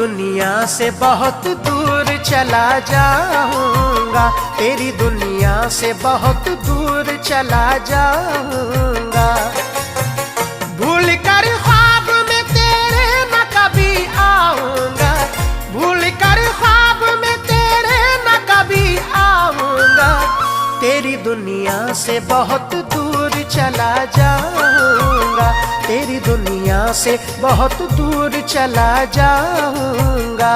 दुनिया से बहुत दूर चला जाऊंगा, तेरी दुनिया से बहुत दूर चला जाऊंगा। भूल कर ख्वाब में तेरे न कभी आऊंगा, भूल कर ख्वाब में तेरे न कभी आऊंगा। तेरी दुनिया से बहुत दूर चला जाऊंगा, तेरी दुनिया से बहुत दूर चला जाऊंगा।